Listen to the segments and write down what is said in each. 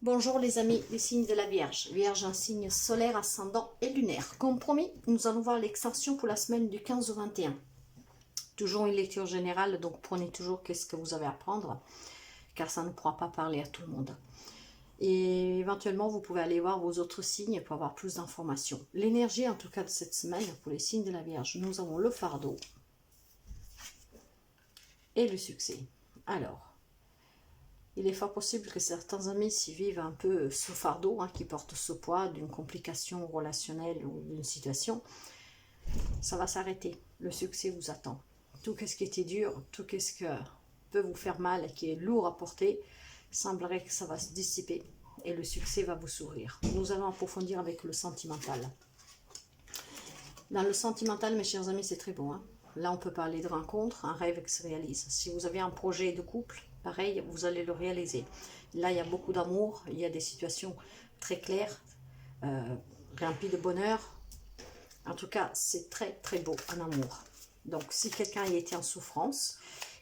Bonjour les amis, les signes de la Vierge. Vierge, un signe solaire, ascendant et lunaire. Comme promis, nous allons voir l'extension pour la semaine du 15 au 21. Toujours une lecture générale, donc prenez toujours qu'est-ce que vous avez à prendre, car ça ne pourra pas parler à tout le monde. Et éventuellement, vous pouvez aller voir vos autres signes pour avoir plus d'informations. L'énergie, en tout cas, de cette semaine, pour les signes de la Vierge, nous avons le fardeau et le succès. Alors, il est fort possible que certains amis s'y vivent un peu ce fardeau, qui portent ce poids d'une complication relationnelle ou d'une situation. Ça va s'arrêter. Le succès vous attend. Tout ce qui était dur, tout ce que peut vous faire mal et qui est lourd à porter, semblerait que ça va se dissiper et le succès va vous sourire. Nous allons approfondir avec le sentimental. Dans le sentimental, mes chers amis, c'est très beau. Là, on peut parler de rencontre, un rêve qui se réalise. Si vous avez un projet de couple, pareil, vous allez le réaliser. Là, il y a beaucoup d'amour, il y a des situations très claires, remplies de bonheur. En tout cas, c'est très très beau en amour. Donc, si quelqu'un y était en souffrance,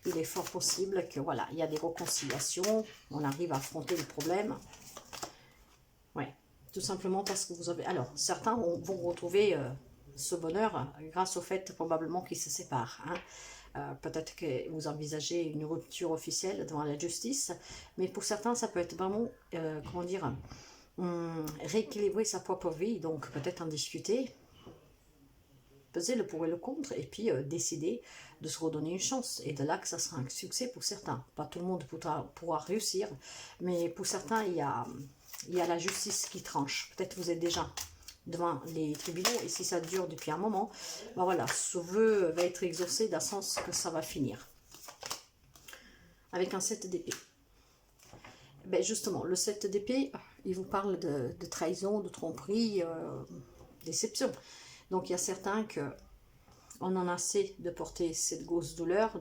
il est fort possible que, voilà, il y a des réconciliations, on arrive à affronter les problèmes. Ouais, tout simplement parce que vous avez... Alors, certains vont retrouver ce bonheur grâce au fait probablement qu'ils se séparent. Peut-être que vous envisagez une rupture officielle devant la justice, mais pour certains, ça peut être vraiment, comment dire, rééquilibrer sa propre vie, donc peut-être en discuter, peser le pour et le contre, et puis décider de se redonner une chance. Et de là que ça sera un succès pour certains. Pas tout le monde pourra réussir, mais pour certains, il y a la justice qui tranche. Peut-être vous êtes déjà devant les tribunaux, et si ça dure depuis un moment, ben voilà, ce vœu va être exaucé dans le sens que ça va finir. Avec un 7 d'épée. Ben justement, le 7 d'épée, il vous parle de trahison, de tromperie, déception. Donc il y a certains que on en a assez de porter cette grosse douleur,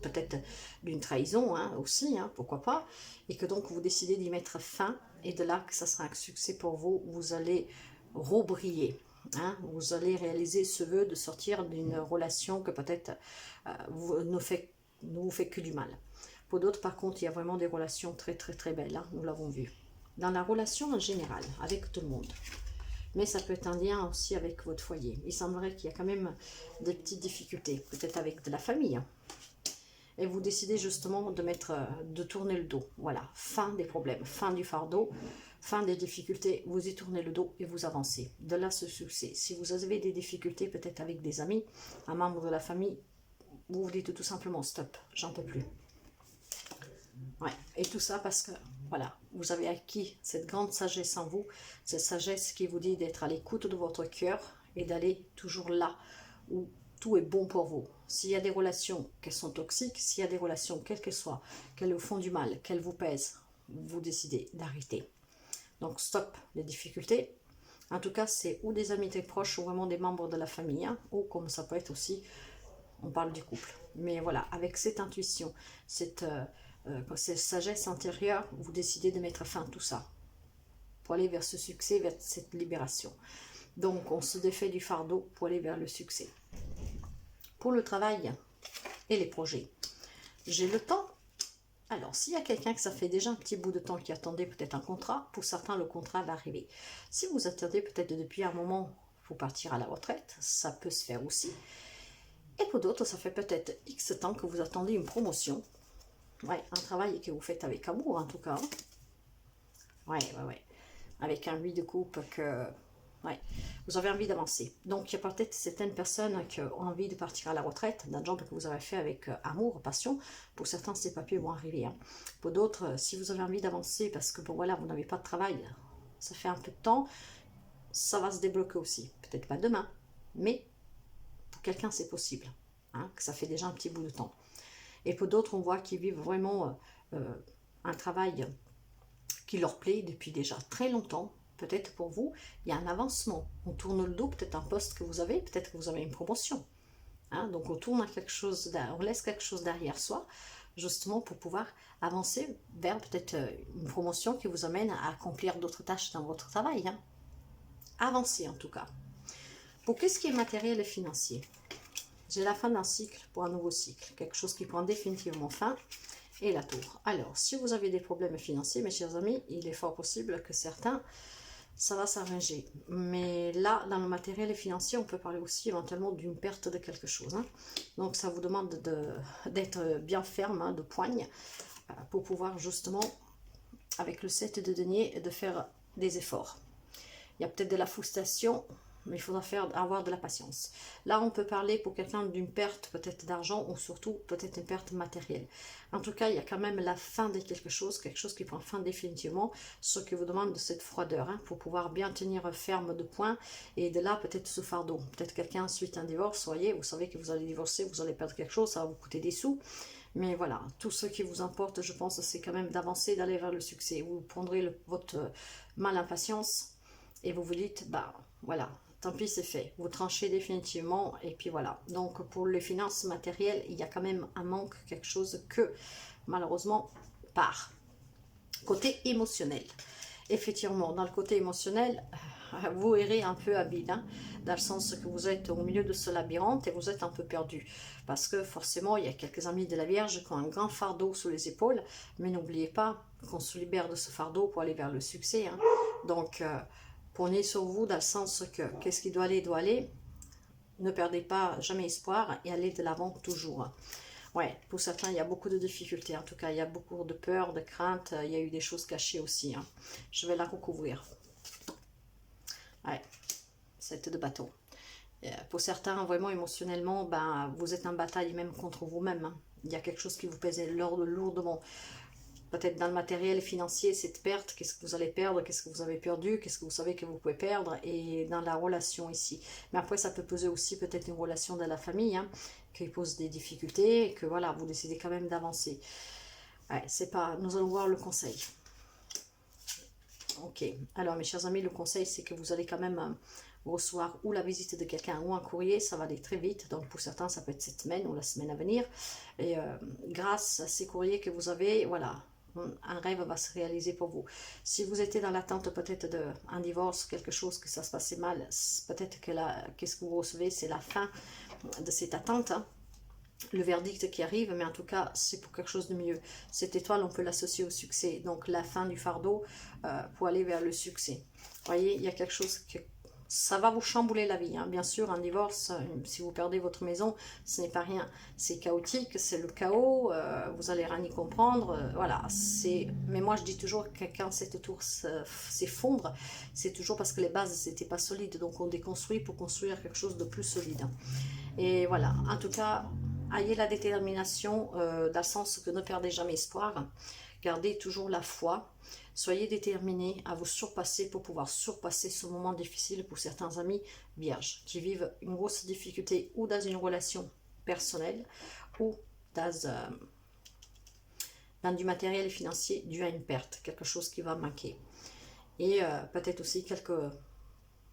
peut-être d'une trahison aussi, pourquoi pas, et que donc vous décidez d'y mettre fin, et de là que ça sera un succès pour vous, vous allez rebriller, vous allez réaliser ce vœu de sortir d'une relation que peut-être ne vous fait que du mal. Pour d'autres, par contre, il y a vraiment des relations très très très belles, nous l'avons vu. Dans la relation en général, avec tout le monde. Mais ça peut être un lien aussi avec votre foyer. Il semblerait qu'il y a quand même des petites difficultés, peut-être avec de la famille. Et vous décidez justement de tourner le dos. Voilà, fin des problèmes, fin du fardeau, fin des difficultés. Vous y tournez le dos et vous avancez. De là, ce succès. Si vous avez des difficultés, peut-être avec des amis, un membre de la famille, vous vous dites tout simplement stop, j'en peux plus. Ouais, et tout ça parce que, voilà, vous avez acquis cette grande sagesse en vous, cette sagesse qui vous dit d'être à l'écoute de votre cœur et d'aller toujours là où tout est bon pour vous. S'il y a des relations qui sont toxiques, s'il y a des relations, quelles qu'elles soient, qu'elles vous font du mal, qu'elles vous pèsent, vous décidez d'arrêter. Donc stop les difficultés. En tout cas, c'est ou des amis très proches ou vraiment des membres de la famille, ou comme ça peut être aussi, on parle du couple. Mais voilà, avec cette intuition, cette sagesse intérieure, vous décidez de mettre fin à tout ça pour aller vers ce succès, vers cette libération. Donc on se défait du fardeau pour aller vers le succès. Pour le travail et les projets, j'ai le temps. Alors s'il y a quelqu'un que ça fait déjà un petit bout de temps qui attendait peut-être un contrat, pour certains le contrat va arriver. Si vous attendez peut-être depuis un moment pour partir à la retraite, ça peut se faire aussi. Et pour d'autres, ça fait peut-être X temps que vous attendez une promotion. Ouais, un travail que vous faites avec amour en tout cas. Ouais. Avec un 8 de coupe que... Ouais, vous avez envie d'avancer. Donc, il y a peut-être certaines personnes qui ont envie de partir à la retraite d'un job que vous avez fait avec amour, passion. Pour certains, ces papiers vont arriver. Pour d'autres, si vous avez envie d'avancer parce que, bon, voilà, vous n'avez pas de travail, ça fait un peu de temps, ça va se débloquer aussi. Peut-être pas demain, mais pour quelqu'un, c'est possible. Que ça fait déjà un petit bout de temps. Et pour d'autres, on voit qu'ils vivent vraiment un travail qui leur plaît depuis déjà très longtemps. Peut-être pour vous, il y a un avancement. On tourne le dos, peut-être un poste que vous avez, peut-être que vous avez une promotion. Donc on tourne à quelque chose, on laisse quelque chose derrière soi, justement pour pouvoir avancer vers peut-être une promotion qui vous amène à accomplir d'autres tâches dans votre travail. Avancer en tout cas. Pour qu'est-ce qui est matériel et financier? J'ai la fin d'un cycle pour un nouveau cycle, quelque chose qui prend définitivement fin, et la tour. Alors, si vous avez des problèmes financiers, mes chers amis, il est fort possible que certains, ça va s'arranger. Mais là, dans le matériel et financier, on peut parler aussi éventuellement d'une perte de quelque chose. Hein. Donc, ça vous demande d'être bien ferme, hein, de poigne, pour pouvoir justement, avec le 7 de denier, de faire des efforts. Il y a peut-être de la frustration, mais il faudra avoir de la patience. Là, on peut parler pour quelqu'un d'une perte peut-être d'argent ou surtout peut-être une perte matérielle. En tout cas, il y a quand même la fin de quelque chose qui prend fin définitivement, ce qui vous demande de cette froideur, hein, pour pouvoir bien tenir ferme de poing et de là peut-être ce fardeau. Peut-être quelqu'un suite à un divorce, voyez, vous savez que vous allez divorcer, vous allez perdre quelque chose, ça va vous coûter des sous. Mais voilà, tout ce qui vous importe, je pense, c'est quand même d'avancer, d'aller vers le succès. Vous prendrez votre mal impatience et vous vous dites, bah voilà, tant pis, c'est fait. Vous tranchez définitivement et puis voilà. Donc pour les finances matérielles, il y a quand même un manque, quelque chose que malheureusement part. Côté émotionnel. Effectivement, dans le côté émotionnel, vous errez un peu à vide, hein, dans le sens que vous êtes au milieu de ce labyrinthe et vous êtes un peu perdu. Parce que forcément, il y a quelques amis de la Vierge qui ont un grand fardeau sous les épaules, mais n'oubliez pas qu'on se libère de ce fardeau pour aller vers le succès. Hein. Donc, prenez sur vous dans le sens que qu'est-ce qui doit aller, ne perdez pas jamais espoir et allez de l'avant toujours. Ouais, pour certains, il y a beaucoup de difficultés. En tout cas, il y a beaucoup de peur, de crainte. Il y a eu des choses cachées aussi. Hein. Je vais la recouvrir. Ouais, 7 de bâton. Pour certains, vraiment émotionnellement, ben, vous êtes en bataille même contre vous-même. Hein. Il y a quelque chose qui vous pèse lourdement. Peut-être dans le matériel financier, cette perte, qu'est-ce que vous allez perdre, qu'est-ce que vous avez perdu, qu'est-ce que vous savez que vous pouvez perdre, et dans la relation ici. Mais après, ça peut peser aussi peut-être une relation de la famille, hein, qui pose des difficultés, et que voilà, vous décidez quand même d'avancer. Ouais, c'est pas... Nous allons voir le conseil. Ok, alors mes chers amis, le conseil, c'est que vous allez quand même recevoir ou la visite de quelqu'un ou un courrier, ça va aller très vite, donc pour certains, ça peut être cette semaine ou la semaine à venir. Et grâce à ces courriers que vous avez, voilà, un rêve va se réaliser pour vous. Si vous étiez dans l'attente peut-être d'un divorce, quelque chose que ça se passait mal, peut-être que qu'est-ce que vous recevez, c'est la fin de cette attente, hein, le verdict qui arrive, mais en tout cas, c'est pour quelque chose de mieux. Cette étoile, on peut l'associer au succès, donc la fin du fardeau pour aller vers le succès. Vous voyez, il y a quelque chose que ça va vous chambouler la vie, hein. Bien sûr, un divorce, si vous perdez votre maison, ce n'est pas rien. C'est chaotique, c'est le chaos, vous allez rien y comprendre. Voilà, mais moi, je dis toujours que quand cette tour s'effondre, c'est toujours parce que les bases n'étaient pas solides. Donc, on déconstruit pour construire quelque chose de plus solide. Et voilà, en tout cas, ayez la détermination, dans le sens que ne perdez jamais espoir. Gardez toujours la foi. Soyez déterminés à vous surpasser pour pouvoir surpasser ce moment difficile pour certains amis vierges qui vivent une grosse difficulté ou dans une relation personnelle ou dans du matériel financier dû à une perte, quelque chose qui va manquer. Et peut-être aussi quelques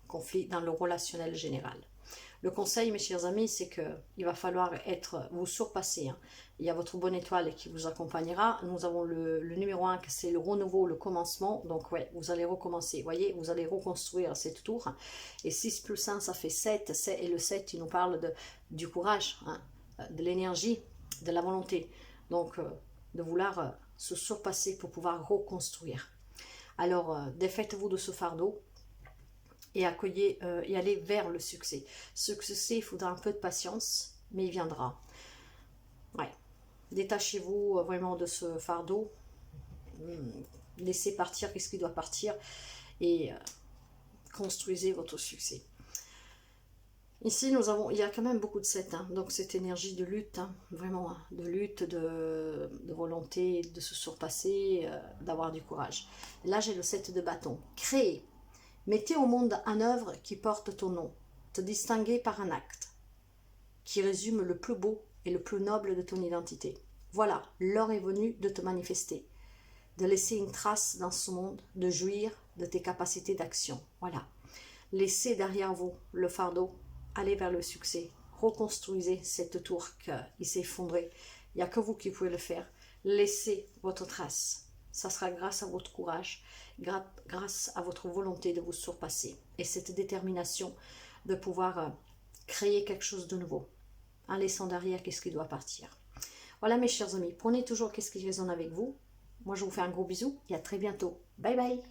conflits dans le relationnel général. Le conseil, mes chers amis, c'est qu'il va falloir vous surpasser. Hein. Il y a votre bonne étoile qui vous accompagnera. Nous avons le numéro 1, c'est le renouveau, le commencement. Donc, ouais, vous allez recommencer. Vous voyez, vous allez reconstruire cette tour. Et 6 plus 1, ça fait 7. Et le 7, il nous parle du courage, hein, de l'énergie, de la volonté. Donc, de vouloir se surpasser pour pouvoir reconstruire. Alors, défaites-vous de ce fardeau. Et aller vers le succès. Ce succès, il faudra un peu de patience, mais il viendra. Ouais. Détachez-vous vraiment de ce fardeau. Laissez partir ce qui doit partir et construisez votre succès. Ici, il y a quand même beaucoup de 7, hein, donc cette énergie de lutte, hein, vraiment, hein, de lutte, de volonté, de se surpasser, d'avoir du courage. Là, j'ai le 7 de bâton. Créer. Mettez au monde un œuvre qui porte ton nom, te distinguer par un acte, qui résume le plus beau et le plus noble de ton identité. Voilà, l'heure est venue de te manifester, de laisser une trace dans ce monde, de jouir de tes capacités d'action. Voilà, laissez derrière vous le fardeau, allez vers le succès, reconstruisez cette tour qui s'est effondrée. Il n'y a que vous qui pouvez le faire. Laissez votre trace. Ça sera grâce à votre courage, grâce à votre volonté de vous surpasser et cette détermination de pouvoir créer quelque chose de nouveau en laissant derrière qu'est-ce qui doit partir. Voilà mes chers amis, prenez toujours qu'est-ce qui résonne avec vous. Moi je vous fais un gros bisou et à très bientôt. Bye bye.